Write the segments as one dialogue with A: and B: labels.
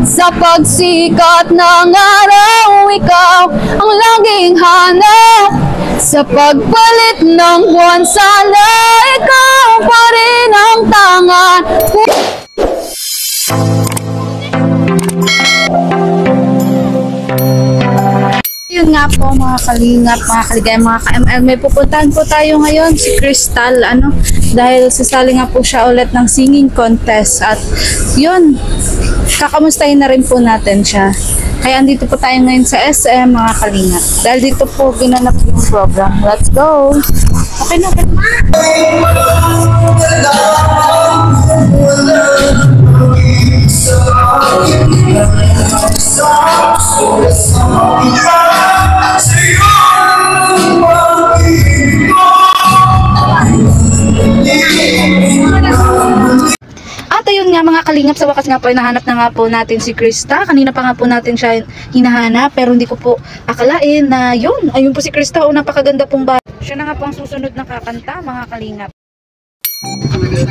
A: Sa pagsikat ng araw, ikaw ang laging hanap. Sa pagpalit ng buwan, sana ikaw pa rin ang tangan. Yun nga po mga kalingap, mga kaligay, mga ka-ML, may pupuntahan po tayo ngayon si Crystal, dahil sasali nga po siya ulit ng singing contest at yun, kakamustahin na rin po natin siya. Kaya andito po tayo ngayon sa SM mga kalingap, dahil dito po ginanap yung program. Let's go! Okay na, okay na. At ayun nga mga kalingap, sa wakas nga po ay nahanap na nga po natin si Krista. Kanina pa nga po natin siya hinahanap, pero hindi ko po akalain na yun, ayun po si Krista. O, napakaganda pong bata. Siya na nga po ang susunod na kakanta mga kalingap.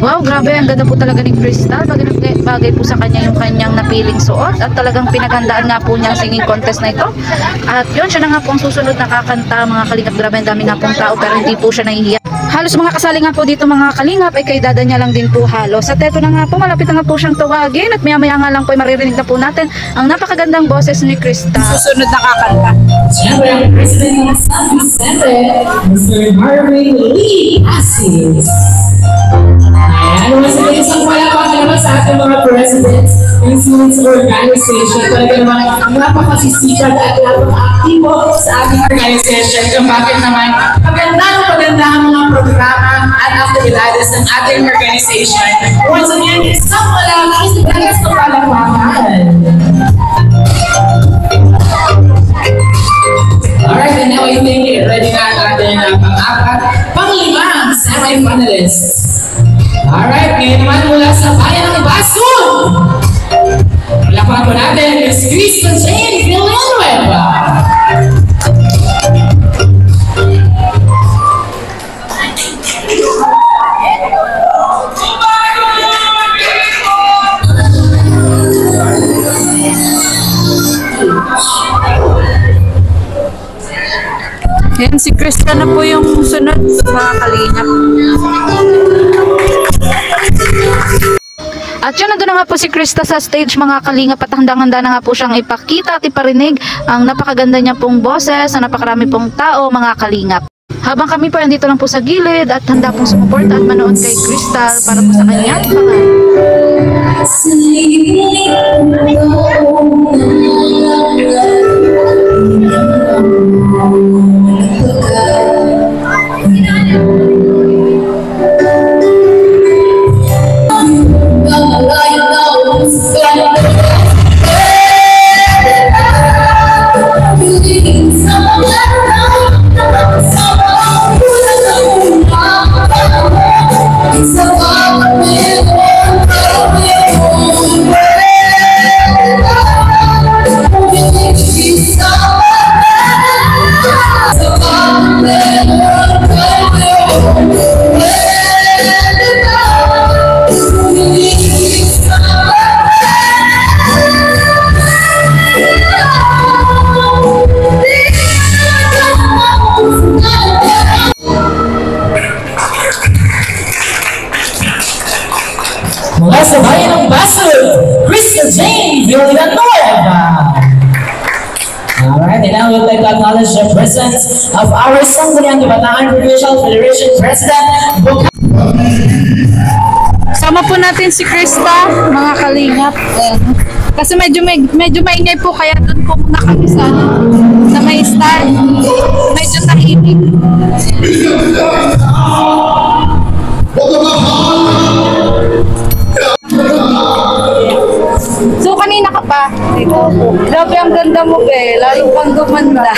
A: Wow, grabe, ang ganda po talaga ni Crystal. Bagay po sa kanya yung kanyang napiling suot at talagang pinaghandaan nga po niya ang singing contest na ito. At yun, siya na nga po ang susunod na kakanta mga kalingap. Grabe, ang dami nga pong tao pero hindi po siya nahihiya. Halos mga kasali nga po dito mga kalingap ay kay dada niya lang din po halos. At eto na nga po, malapit na nga po siyang tawagin at maya maya nga lang po ay maririnig na po natin ang napakagandang boses ni Crystal. Susunod na kakanta.
B: Siyempre, ang President ng San Vicente, Mr. Marvin Lee Asis. Ayan, masabi isang palapakan naman sa ating mga presidents ng Students Organization. Talaga naman napakasisikat at napaka-aktibo sa ating organization kung bakit naman paganda ang mga programa at aktibidades ng ating organization. Once again, isang palapakan. Alright, and now I think ready na natin ang pang-apat, pang-limang semi-finalists. Alright, ngayon naman mula sa bayan ng Ibasun. Palapakan po natin, Ms. Crystal Jane Villanueva.
A: Yan, si Krista na po yung sunod mga kalingap. At yun, nandun na nga po si Krista sa stage mga kalingap at handang-handa na nga po siyang ipakita at iparinig ang napakaganda niya pong boses, ang napakarami pong tao mga kalingap. Habang kami po andito lang po sa gilid at handa pong sumuporta at manood kay Crystal para po sa kanyang pangalan. Mula sa bayan ng Basel, Crystal Jane Villanueva. Alright, and now we'd like to acknowledge the presence of our Sangguniang Bataan Provincial Federation President, Sama po natin si Krista, mga kalingap. Kasi medyo maingay po, kaya doon po muna kami sa may star. Medyo tahimik. So kanina ka pa? Grabe, ang ganda mo be, lalo pang gumanda.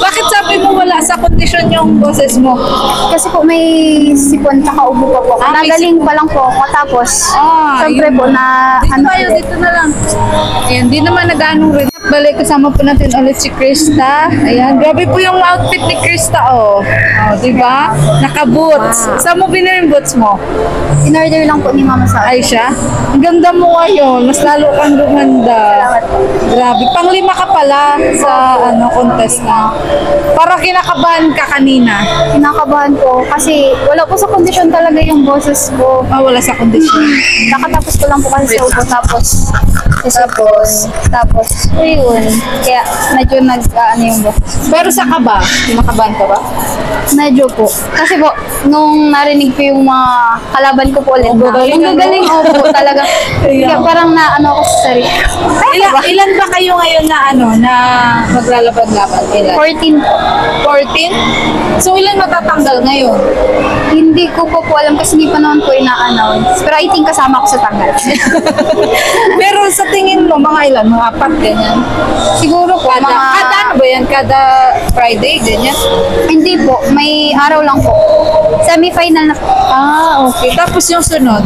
A: Bakit sabi mo wala sa kondisyon yung boses mo?
C: Kasi po may sipon tsaka ubo pa po. Nagaling pa lang po ako tapos siyempre po na
A: dito tayo, dito na lang. Ayan, di naman nag-anong rin. Balik, kasama po natin ulit si Krista. Ayan, grabe po yung outfit ni Krista, oh. Oh, diba? Naka-boots. Saan mo binili yung boots mo?
C: In-order lang po ni Mama sa
A: Ay siya? Ang ganda mo ngayon. Mas lalo kang gumanda. Grabe. Panglima ka pala sa contest na. Para kinakabahan ka kanina.
C: Kinakabahan ko kasi wala po sa kondisyon talaga yung boses ko.
A: Ah, wala sa kondisyon.
C: Nakatapos ko lang po kasi sa upo tapos ayun. Kaya medyo yung boses.
A: Pero sa kaba, kinakabahan ka ba?
C: Medyo po. Kasi po, nung narinig ko yung mga kalaban ko po ulit na,
A: gagaling,
C: ang gagaling po talaga. Kaya parang ako sa sarili.
A: Ilan ba kayo ngayon na maglalaban-laban? Ilan?
C: 14 po.
A: 14? So, ilan matatanggal ngayon?
C: Hindi ko po alam kasi hindi pa naman po ina-announce. Pero I think kasama ko sa tanggal.
A: Pero sa tingin mo, mga ilan? Mga apat, ganyan?
C: Siguro po,
A: Kada ano ba yan? Kada Friday, ganyan?
C: Hindi po, may araw lang po. Semi-final na po.
A: Ah, okay. Tapos yung sunod?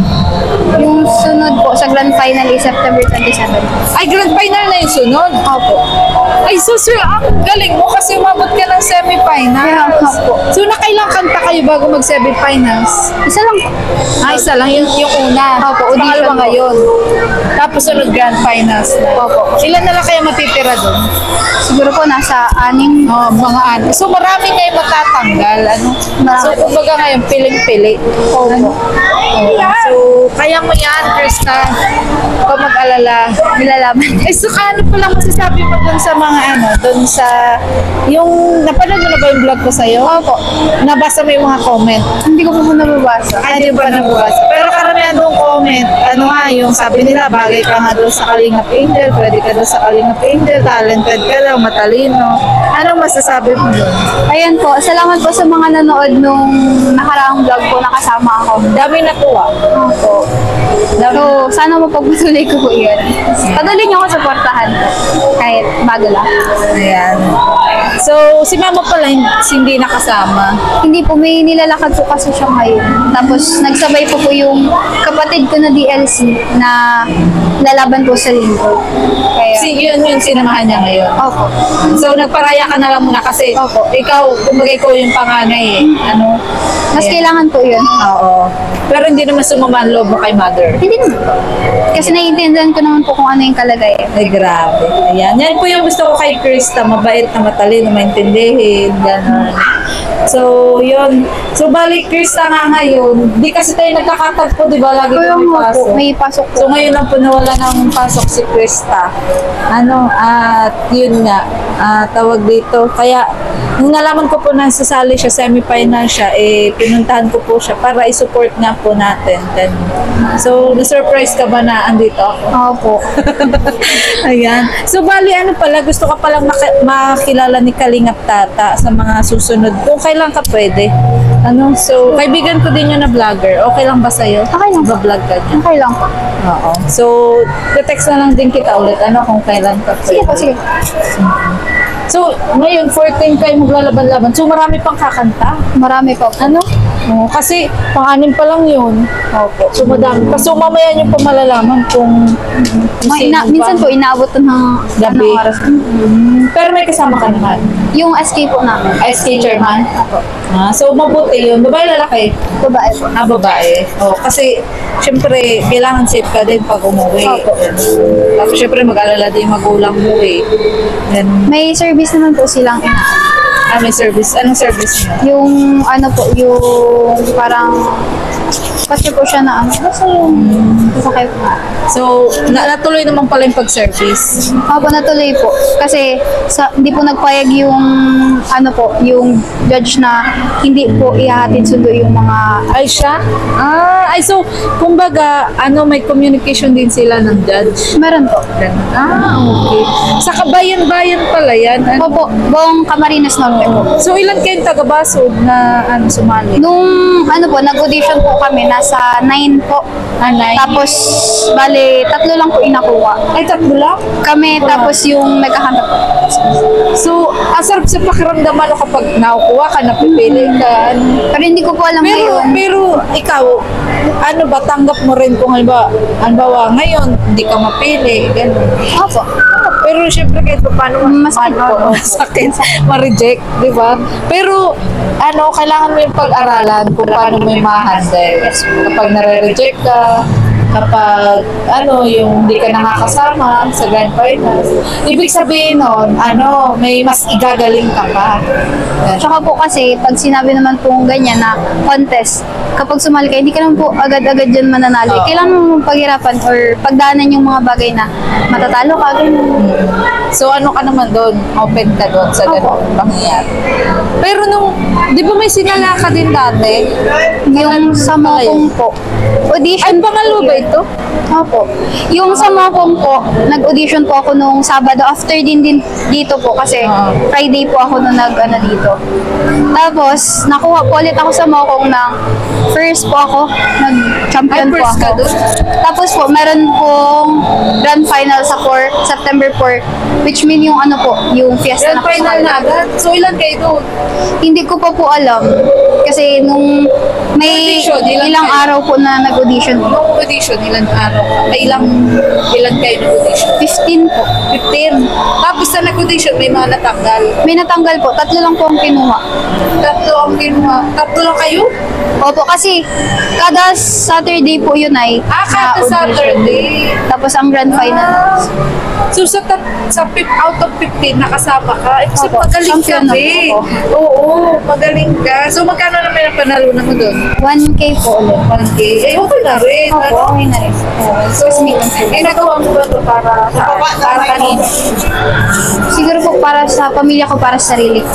C: Yung sunod po sa grand final is September 27.
A: Ay, grand final na yung sunod?
C: Opo.
A: Ay, so sir, ang galing mo kasi umabot ka ng semi-finals.
C: Kaya nga po.
A: So, nakailang kanta kayo bago mag-semi-finals?
C: Isa lang po.
A: Ah, isa lang. Yung una.
C: Opo, audition
A: Pangalawa
C: po.
A: ngayon. Tapos sunod grand finals na.
C: Opo.
A: Ilan na lang kayo matitira doon?
C: Siguro po nasa 6.
A: Oh, mga ano. So, marami kayo matatanggal. Ano?
C: Marami.
A: So, kumbaga ngayon, piling-pili. Ano? So, kaya mo yan, Krista. Huwag ka mag-alala.
C: Nilalaban.
A: Eh, so, ano pa lang masasabi mo dun sa mga dun sa, yung, napanood mo na ba yung vlog ko sa'yo?
C: Opo.
A: Nabasa mo yung mga comment?
C: Hindi ko po nababasa.
A: Hindi ba nabasa? Pero karamihan doon comment, yung sabi nila, bagay ka nga doon sa Kalingap Angel, pwede ka doon sa Kalingap Angel, talented ka lang, matalino. Anong masasabi mo doon?
C: Ayan po, salamat po sa mga nanood nung nakaraang vlog po na kasama ako.
A: Dami natuwa.
C: Opo. So, sana mapagpatuloy ko po yun. Patuloy niyo ako supportahan po. Kahit bago lang.
A: Ayan. So, si mama pala hindi nakasama.
C: Hindi po, may nilalakad po kasi siya ngayon. Tapos, nagsabay po yung kapatid ko na DLC na lalaban po sa linggo. Kaya,
A: Yun yung sinamahan niya ngayon.
C: opo.
A: So, nagparaya ka na lang muna kasi
C: Opo.
A: ikaw yung panganay eh.
C: Mas
A: Ayan.
C: kailangan po yun.
A: Oo. Pero hindi naman sumama ang loob mo kay mother.
C: Hindi naman po. Kasi naiintindihan ko naman po kung ano yung kalagayan.
A: Ay, grabe. Ayan. Yan po yung gusto ko kay Krista. Mabait na matalino, maintindihin. Gano'n. So, yun. So, balik Krista nga ngayon. Di kasi tayo nagkakatagpo, di ba? Lagi
C: Kaya
A: kami
C: nga po,
A: pasok.
C: may pasok po.
A: So, ngayon lang po nawala ng pasok si Krista. At yun nga, tawag dito. Kaya, nung nalaman ko po na sasali siya, semi-final siya, pinuntahan ko po siya para i-support nga po natin. So, na-surprise ka ba na andito ako?
C: Opo.
A: Ayan. So, bali, pala, gusto ka palang makilala ni Kalingap Tata sa mga susunod. Kung kailan ka pwede. So, kaibigan ko din yun na vlogger. Okay lang ba sa'yo?
C: Okay lang po.
A: Ba-vlog ka dyan?
C: Okay lang po.
A: Oo. So, text na lang din kita ulit. Kung kailan ka pwede.
C: Sige po, sige.
A: So, ngayon, 14 kayo maglalaban-laban. So, marami pang kakanta.
C: Marami po.
A: Oo, kasi, pang-anim pa lang yun. Opo. So, madami pa. So, mamaya nyo pa malalaman kung sino ba.
C: Minsan po, inaabot to ng
A: Gabi.
C: anong oras.
A: Pero may kasama ka naman.
C: Yung SK po namin.
A: SK chairman? So, mabuti yun. Babae, lalaki?
C: Babae po.
A: Babae. Kasi, syempre, kailangan safe ka din pag umuwi.
C: Opo.
A: Tapos, syempre, mag-alala din yung magulang mo eh. Then,
C: May service naman po silang
A: may service. Anong service mo?
C: yung yung parang kasi po siya na basta yung sakay po.
A: So, natuloy naman pala yung pag-service.
C: Opo, natuloy po. Kasi hindi po nagpayag yung yung judge na hindi po ihahatid sundo yung mga
A: Ay, siya? So, kumbaga, may communication din sila ng judge.
C: meron po.
A: Okay. Sa kabayan-bayan pala yan.
C: Opo, buong Camarines Norte po.
A: So, ilan kayong taga-Basod na sumali?
C: Nung po, nag-audition po kami, nasa 9 po.
A: 9?
C: Tapos, bale, 3 lang po inakuha.
A: Ay, 3 lang?
C: Kami, tapos yung nagkakanta po.
A: So, asarap sa pakiramdaman kapag nakukuha ka, napipili ka.
C: Pero hindi ko po alam ngayon.
A: Pero ikaw, tanggap mo rin kung halimbawa ngayon, hindi ka mapili, gano'n.
C: Opo.
A: Pero syempre kahit paano
C: Masakit po.
A: masakit, ma-reject, di ba? Pero kailangan mo yung pag-aralan kung paano mo yung ma-handle. Kapag nare-reject ka, kapag yung hindi ka nakakasama sa grand finals, ibig sabihin nun, may mas igagaling ka pa.
C: Tsaka po kasi, pag sinabi naman po ganyan na contest, kapag sumali ka, hindi ka naman po agad-agad dyan mananalo.
A: Oo.
C: Kailangan mo paghirapan or pagdaanan yung mga bagay na matatalo ka, ganyan.
A: So ka naman doon? Open ka doon sa ganun pangyayari. Pero di ba may sinala ka din dati?
C: Yung sa Mokong po. Audition.
A: Ay, pangalo ba ito?
C: Opo. Yung sa Mokong po, nag-audition po ako nung Sabado. After din dito po kasi Friday po ako nung dito. Tapos, nakuha po ulit ako sa Mokong ng first po ako. Nag-champion po
A: first
C: ako.
A: ka doon?
C: Tapos po, meron pong grand final sa September 4, which mean yung yung fiesta
A: Grand
C: na po sa
A: final
C: kanila.
A: na agad? So ilan kayo doon?
C: Hindi ko pa po alam. Kasi nung may
A: Audition, ilang
C: ilang
A: kayo?
C: araw po na nag-audition po.
A: Nung audition, ilan araw? Ay, ilan kayo nag-audition?
C: 15 po.
A: 15. Tapos sa nag-audition, may mga natanggal.
C: May natanggal po. 3 lang po ang kinuha.
A: Tatlo lang kayo?
C: Opo, kasi kada Saturday po yun ay
A: Kada
C: audition.
A: Saturday.
C: Tapos ang grand final.
A: So out of 15 nakasama ka. Eh, kasi
C: Opo,
A: magaling ka,
C: champion na
A: be.
C: po
A: Oo, magaling ka. So magkano naman ang panalunan mo doon?
C: 1K po ulit.
A: 1K. Eh, okay na rin.
C: Opo, okay na rin.
A: So, ginagawa mo ba ito para kanino?
C: Siguro po para sa pamilya ko, para sa sarili ko.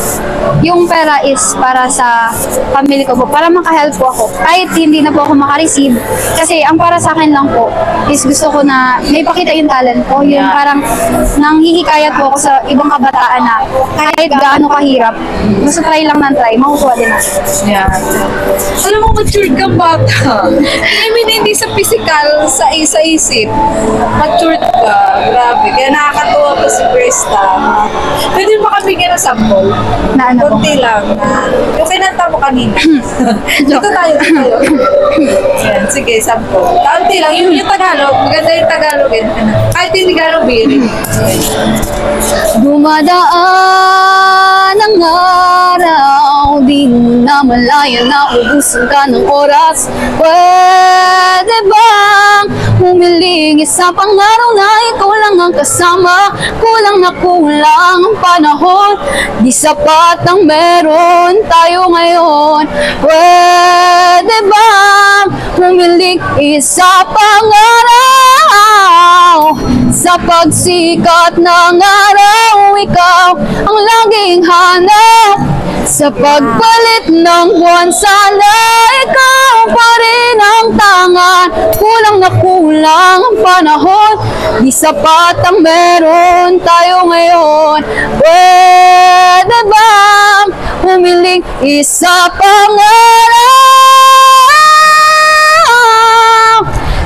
C: Yung pera is para sa pamilya ko po, para makahelp po ako. Kahit hindi na po ako makareceive. Kasi ang para sa akin lang po is gusto ko na may pakita yung talent ko. Yung parang nanghihikayat po ako sa ibang kabataan na kahit gaano kahirap, basta try lang ng try, makukuha din ako.
A: Yeah. Alam mo, matured kang bata. I mean, hindi sa physical, sa isip. Matured ka. Grabe. Kaya nakakatuwa pa si Krista. Pwede mo kami ng sample?
C: Na ano po?
A: Kunti lang. Yung kinanta mo kanina. Dito tayo. Yan, sige, sample. Kunti lang. Yung Tagalog. Maganda yung Tagalog. Kahit hindi Tagalog, biri.
C: Dumadaan ang araw, di mo na malaya na ubusan ka ng oras. Pwede bang humiling sa pangaraw na ikaw lang ang kasama? Kulang na kulang ang panahon, di sapat ang meron tayo ngayon. Pwede bang humiling sa pangaraw? Sa pagsikat ng araw, ikaw ang laging hanap. Sa pagpalit ng buwan, sana ikaw pa rin ang tangan. Kulang na kulang ang panahon, di sapat ang meron tayo ngayon. Pwede bang humiling isa pangaraw?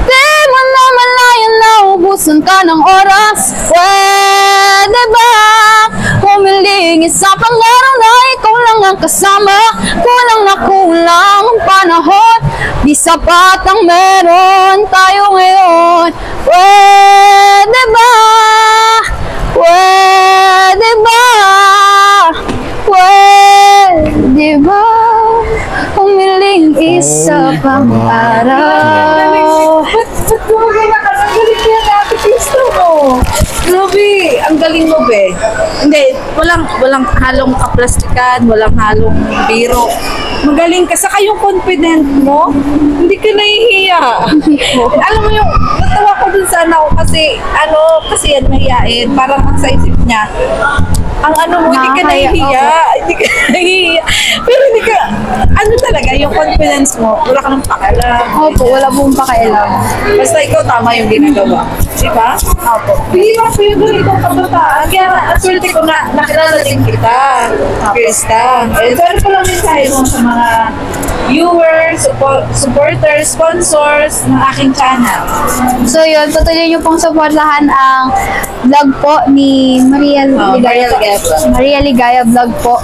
C: Di mo na malayan na ubusan ka ng oras. Pwede bang humiling isa pangaraw na ikaw lang ang kasama? Kulang na kulang ang panahon, di sapat ang meron tayo ngayon. Pwede ba? Pwede ba? Pwede ba humiling isa pang araw?
A: Ba't gumagana ka? Ang galing niya na Ate Krista mo. Grabe, ang galing mo, be. Hindi, walang halong kaplastikan, walang halong biro. Magaling ka. Saka yung confident mo, hindi ka nahihiya. Alam mo yung, natawa ko dun sa kasi yan mahihain. Parang ang sa isip niya, ang hindi ka nahihiya. Hindi ka nahihiya. Pero hindi ka, talaga, yung confidence mo, wala ka nang pakialam.
C: Opo, wala pong pakialam.
A: Basta ikaw tama yung ginagawa. Diba? Opo. Bihira ko yung ganitong kabataan. Kaya ang swerte ko na nakilala din kita, Krista. So ano pa lang mensahe mo sa mga viewers, supporters, sponsors ng aking channel?
C: So yun, patuloy nyo pong supportahan ang vlog po ni Maria Ligaya.
A: Maria Ligaya.
C: Maria Ligaya vlog po.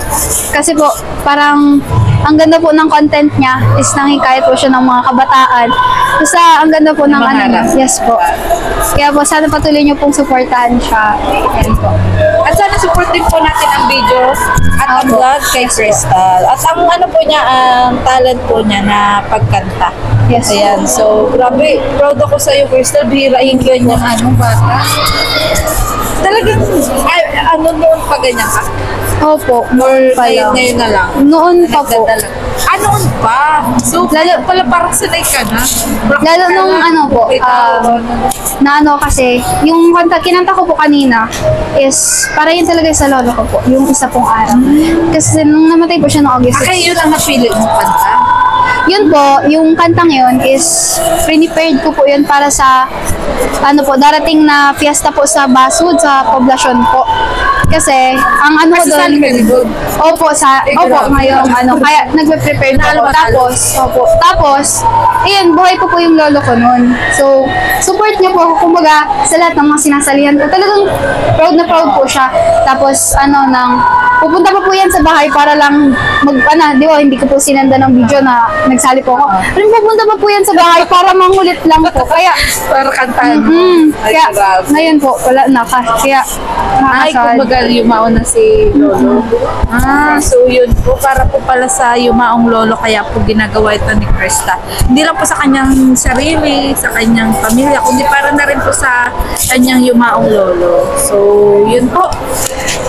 C: Kasi po, parang ang ganda po ng content niya is nangikayat po siya ng mga kabataan. Basta ang ganda po ng ano niya. Yes po. Kaya po sana patuloy niyo pong suportahan siya. Yan po.
A: At sana support din po natin ang video at ang vlog kay Crystal. At ang ano po niya, ang talent po niya na pagkanta.
C: Yes.
A: Ayan, so grabe, proud ako sa iyo, Crystal. Bihirain ganyan bata. Talagang, ano noon pa ganyan ka?
C: Opo, noon pa lang.
A: Ngayon na lang.
C: Noon pa po.
A: Noon pa? So,
C: Lalo-
A: pala parang sanay ka na.
C: Lalo nung ano po, na ano kasi, yung kanta, kinanta ko po kanina is, para yun talaga sa lolo ko po, yung isa pong araw. Kasi nung namatay po siya noong August 6.
A: Yun ang napili mong kanta.
C: Yun po, yung kantang yun is prepared ko po yun para sa ano po, darating na fiesta po sa Basud, sa poblasyon po. Kasi, ang ano ko doon, opo, ngayong ano, kaya nagpe-prepare na ako. Tapos, ayun, buhay po yung lolo ko noon. So, support niya po, kumbaga, sa lahat ng mga sinasalihan ko. Talagang proud na proud po siya. Tapos, pupunta pa po yan sa bahay para lang di ba, hindi ko po sinanda ng video na nagsali po ako. Pero pupunta pa po yan sa bahay para mangulit lang po. Kaya,
A: Para kantahan.
C: kaya, ngayon po, wala na. Kaya,
A: kumbaga yumaon na si Lolo. So yun po, para po pala sa yumaong Lolo, kaya po ginagawa ito ni Krista. Hindi lang po sa kanyang sarili, sa kanyang pamilya, kundi para na rin po sa kanyang yumaong Lolo. So, yun po.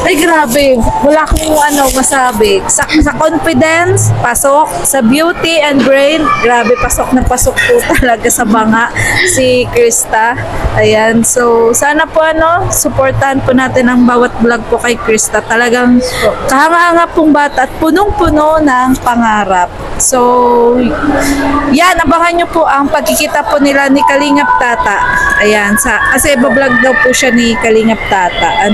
A: Ay, grabe. Wala akong masabi. Sa confidence, pasok. Sa beauty and brain, grabe, pasok na pasok po talaga sa banga si Krista. Ayan. So, sana po supportahan po natin ang bawat vlog po kay Krista. Talagang kahanga-hanga pong bata at punong-puno ng pangarap. So, yan, abangan nyo po ang pagkikita po nila ni Kalingap Tata. Ayan, kasi bablog daw po siya ni Kalingap Tata.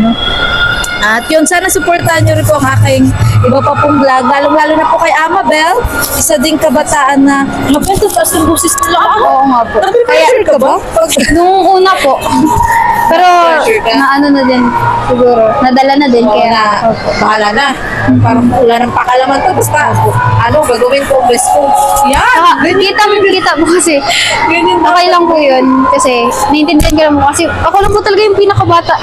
A: At yun, sana supportahan nyo rin po ang aking iba pa pong vlog. Lalong-lalo na po kay Amabel, isa ding kabataan na mapagtatas ng busis nila.
C: oo nga po.
A: Kaya ka ba?
C: Nung una po, pero na din, siguro, nadala na din. Kaya,
A: Bahala na. Parang wala ng pakalaman to. Basta, gagawin ko, best ko. Yan!
C: kita po kasi, okay lang po yun. Kasi, naiintindihan ko lang po. Kasi, ako lang po talaga yung pinakabata.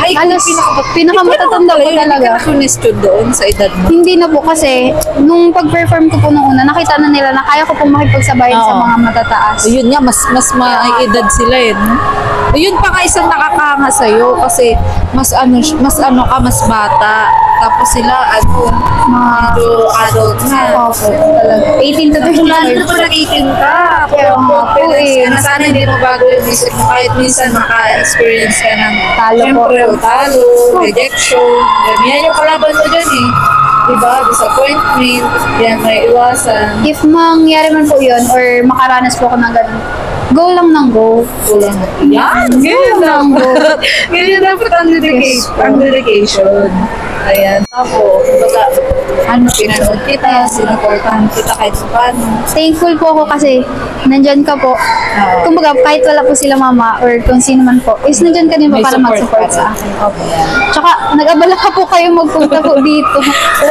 C: Pinakamatatanda po talaga.
A: Hindi doon sa edad mo.
C: Hindi na po kasi, nung pag-perform ko po nung una, nakita na nila na kaya ko pong makipagsabayan sa mga matataas.
A: Yun nga, mas may-edad sila Yun pa nga isang nakakanga sa'yo kasi mas bata. Tapos sila, medyo adult na.
C: Opo, talaga. 18 to 35.
A: Lalo na pa nag-18 ka.
C: Kaya nga po
A: Sana hindi mo bago yung isip mo kahit minsan maka-experience ka ng
C: Talo po.
A: talo, rejection. Yan yung kalaban mo dyan Diba? Disappointment. Yan, may iwasan.
C: If mangyari man po yun or makaranas po ako ng ganun, go lang ng go.
A: Kulang na. Yan! Ganyan lang. Ganyan dapat ang dedication. Ayan. Tapos, pinanood kita, sinuportahan kita kahit paano.
C: Thankful po ako kasi nandyan ka po. Kumbaga, kahit wala po sila mama or kung sino man po, is nandyan ka din po
A: May
C: para
A: support
C: mag-support
A: ka
C: sa akin. Tsaka, nag-abala ka po kayo magpunta po dito.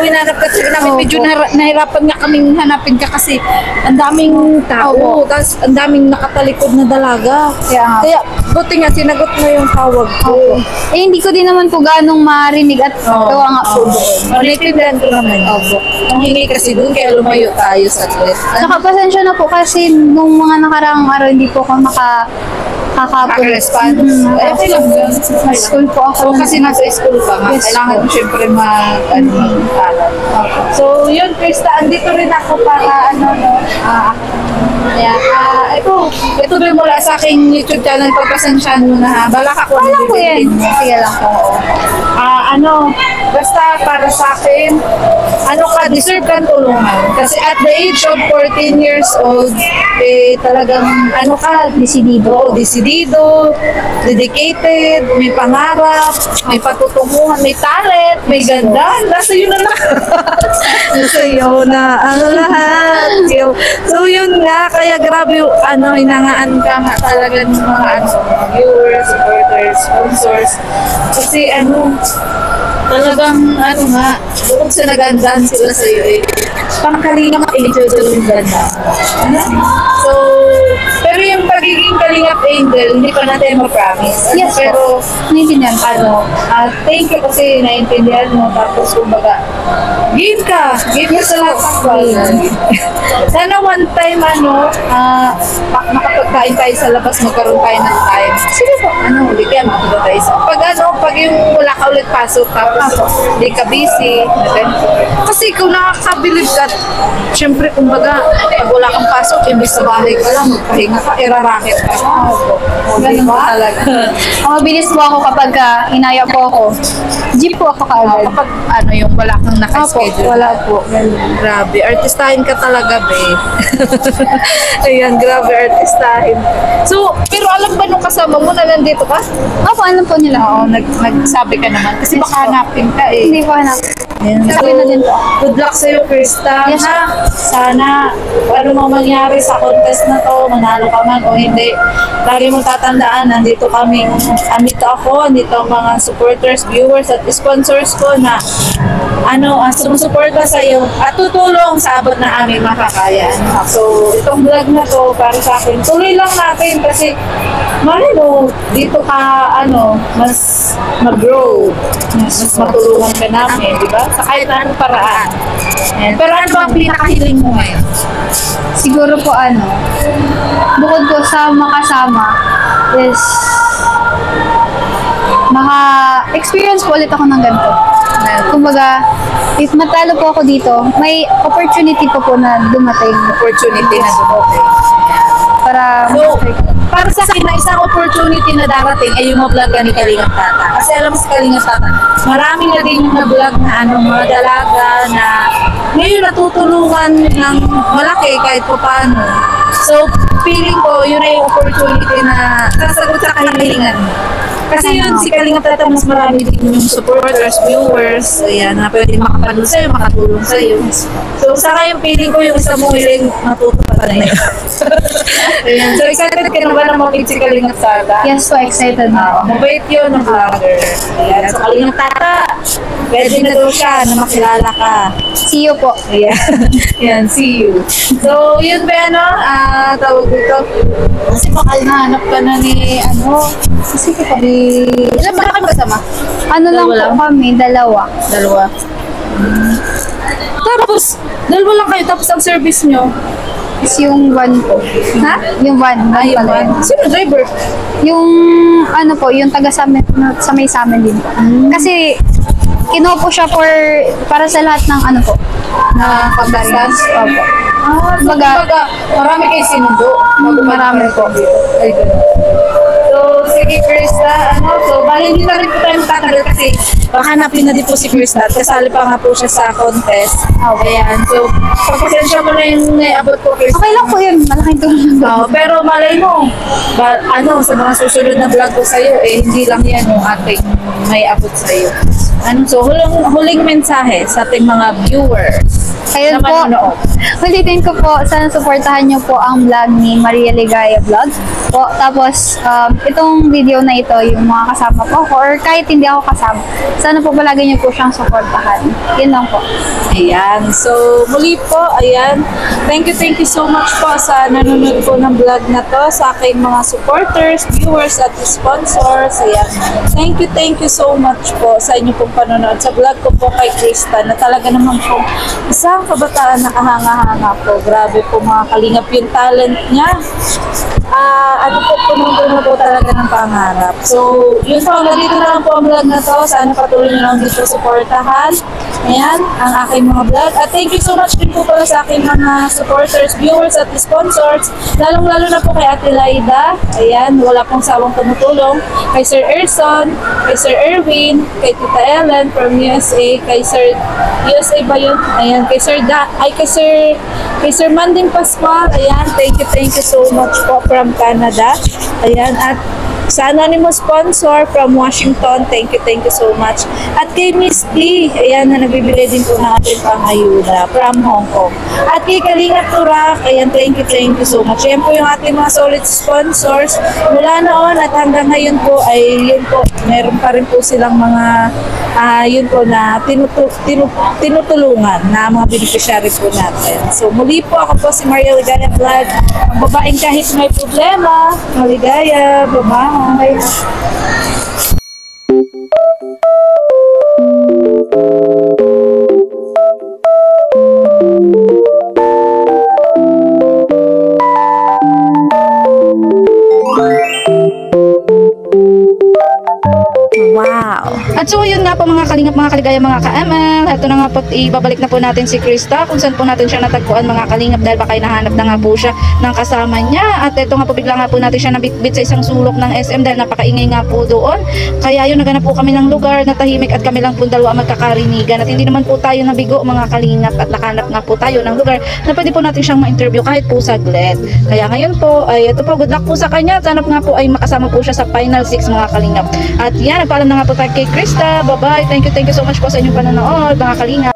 A: Hinanap ka namin, medyo nahirapan nga kaming hanapin ka kasi ang daming tao, tapos ang daming nakatalikod na dalaga. Kaya buti nga sinagot mo yung tawag ko.
C: Eh, hindi ko din naman po ganong marinig at gawa nga po doon.
A: Naintindihan ko naman. Ang hingi kasi doon, kaya lumayo tayo sa clip.
C: Tsaka, pasensya na po kasi nung mga nakaraang araw, hindi po ako
A: Kaka-response. Okay lang yun.
C: Sa school po ako.
A: Kasi nasa school pa nga.
C: Yes,
A: Kailangan mo syempre mag-aral. So, yun, Krista, andito rin ako para ito rin mula sa aking YouTube channel. Pagpasensyahan mo na ha. Balak ako.
C: Wala po yan. Sige lang po.
A: Basta para sa akin, deserve kang tulungan. Kasi at the age of 14 years old, talagang, desidido, dedicated, may pangarap, may patutunguhan, may talent, may ganda. Nasa iyo na lahat. Nasa iyo na ang lahat. So yun nga, kaya grabe yung hinangaan ka nga talaga ng mga viewers, supporters, sponsors. Kasi talaga bang, ano nga, bukod sa nagandahan sila sa'yo eh, pang-Kalingap Angel daw yung ganda. So, pero yung pagiging Kalingap Angel, hindi pa natin ma-promise.
C: Yes,
A: pero,
C: Naiintindihan ko.
A: thank you kasi naintindihan mo, tapos kumbaga, give ka sa lahat ng bagay. Sana one time, makapagkain tayo sa labas, magkaroon tayo ng time. Sige po, hindi kaya makapunta tayo sa, pag yung wala ka ulit pasok, tapos hindi ka busy, kasi kung nakakabilib ka, syempre, kumbaga, pag wala kang pasok, imbis sa bahay ka lang, magpahinga ka, iraraket ka.
C: Ganun po talaga. Mabilis po ako kapag inaya po ako. Jeep po ako kaagad.
A: Kapag yung wala kang naka-schedule.
C: Wala po.
A: Grabe, artistahin ka talaga, be. Ayan, grabe, artistahin. So, pero alam ba nung kasama mo na nandito ka?
C: Opo, ano po nila?
A: Oo, nagsabi ka naman. Kasi baka hanapin ka eh.
C: Hindi po anak.
A: Ayan. So,
C: Sabi na din po.
A: good luck sa'yo, Krista.
C: Yes,
A: Ha? Sana, ano mo mangyari sa contest na to, manalo ka man o hindi. Lagi mo tatandaan, nandito kami. Andito ako, andito ang mga supporters, viewers, at sponsors ko na sumusuporta sa iyo at tutulong sa abot na aming makakaya. So, itong vlog na to, para sa akin, tuloy lang natin kasi malay mo, dito ka, mas mag-grow, mas matulungan ka namin, di ba? Sa kahit na anong paraan. Ayan. Pero ano ba ang pinakahiling mo ngayon?
C: Siguro po bukod po sa makasama is maka-experience po ulit ako ng ganito. Kumbaga, if matalo po ako dito, may opportunity po na dumating.
A: Opportunity na dumating. So, para sa akin na isang opportunity na darating ay yung ma-vlog ni Kalingap Tata. Kasi alam mo si Kalingap Tata, marami na din yung na-vlog na mga dalaga na ngayon natutulungan ng malaki kahit pa paano. So, feeling ko, yun ay yung opportunity na sasagot sa kahilingan mo. Kasi yun, si Kalingap Tata, mas marami din yung supporters, viewers, ayan, na pwede makapanood sa'yo, makatulong sa'yo. So, saka yung feeling ko, yung isa mong hiling, matutupad na yun. Ayan. So, excited ka na ba na mag-meet si Kalingap Tata?
C: Yes po, excited na ako.
A: Mabait yun ng vlogger. Ayan. So, Kalingap Tata, pwede na daw siya na makilala ka.
C: See you po.
A: Ayan. Ayan, see you. So, yun ba, tawag dito? Kasi baka nahanap ka na ni, kasi ko ilan ba na kayo kasama?
C: Lang
A: Dalawa lang?
C: po kami, dalawa.
A: Dalawa. Tapos, dalawa lang kayo, tapos ang service nyo?
C: Is yung van po.
A: Ha?
C: Yung van.
A: Ay, yung
C: pala yun.
A: Sino driver?
C: Yung yung taga sa amin, sa may sa amin din po. Kasi kinuha po siya para sa lahat ng
A: Na pagdasas?
C: Opo.
A: Kumbaga, marami kayo sinundo.
C: Marami po.
A: Ay, ganun. So, sige, Krista, so, bali hindi na rin po tayo magtatagal kasi baka hanapin na din po si Krista. Kasali pa nga po siya sa contest. Ayan, so, pagpasensya mo na yung naabot ko, Krista.
C: Okay lang po yun. Malaking tulong.
A: Pero malay mo, sa mga susunod na vlog ko sa'yo, hindi lang yan yung ating may abot sa'yo. So, huling mensahe sa ating mga viewers.
C: Ayun
A: na
C: po.
A: manonood.
C: Ulitin ko po, sana supportahan niyo po ang vlog ni Maria Ligaya Vlog. Po, tapos, itong video na ito, yung mga kasama po ako, or kahit hindi ako kasama, sana po palagi niyo po siyang supportahan. Yun lang po.
A: Ayan. So, muli po, ayan. Thank you so much po sa nanonood po ng vlog na to, sa aking mga supporters, viewers, at sponsors. Ayan. Thank you so much po sa inyo pong panonood sa vlog ko po kay Krista, na talaga naman po isang kabataan na kahanga-hanga po. Grabe po mga kalingap yung talent niya. Puno po talaga ng pangarap. So, yun po, dito na lang po ang vlog na to. Sana patuloy nyo lang dito supportahan. Ayan, ang aking mga vlog. At thank you so much din po pala sa aking mga supporters, viewers, at sponsors. Lalong-lalo na po kay Ate Laida. Ayan, wala pong sawang tumutulong. Kay Sir Erson, kay Sir Erwin, kay Tita Ellen from USA, kay Sir USA ba yun? Ayan, kay Sir Manding Pascual. Ayan, thank you so much po from Canada. Ayan, at Sa anonymous sponsor from Washington, thank you so much. At kay Miss T, ayan na nagbibigay din po ng ating pangayuda from Hong Kong. At kay Kalinga Turak, ayan, thank you so much. Ayan po yung ating mga solid sponsors. Mula noon at hanggang ngayon po ay yun po, meron pa rin po silang mga yun po na tinutulungan na mga beneficiary po natin. So muli po, ako po si Maria Ligaya Vlog, ang babaeng kahit may problema. Maligaya, bye-bye.
C: Wow!
A: At so yun nga po mga kalingap, mga kaligaya, mga ka-ML. Ito na nga po, ibabalik na po natin si Krista kung saan po natin siya natagpuan mga kalingap dahil baka hinahanap na nga po siya ng kasama niya. At ito nga po, bigla nga po natin siya nabitbit sa isang sulok ng SM dahil napakaingay nga po doon. Kaya yun, naganap po kami ng lugar na tahimik at kami lang po dalawa magkakarinigan. At hindi naman po tayo nabigo mga kalingap at nakahanap nga po tayo ng lugar na pwede po natin siyang ma-interview kahit po saglit. Kaya ngayon po, ay ito po, good luck po sa kanya. Sanap nga po ay makasama po siya sa Final 6 mga kalingap. At yan, nagpaalam na nga po tayo kay Krista. Bye-bye. Thank you so much po sa inyong panonood mga kalingap.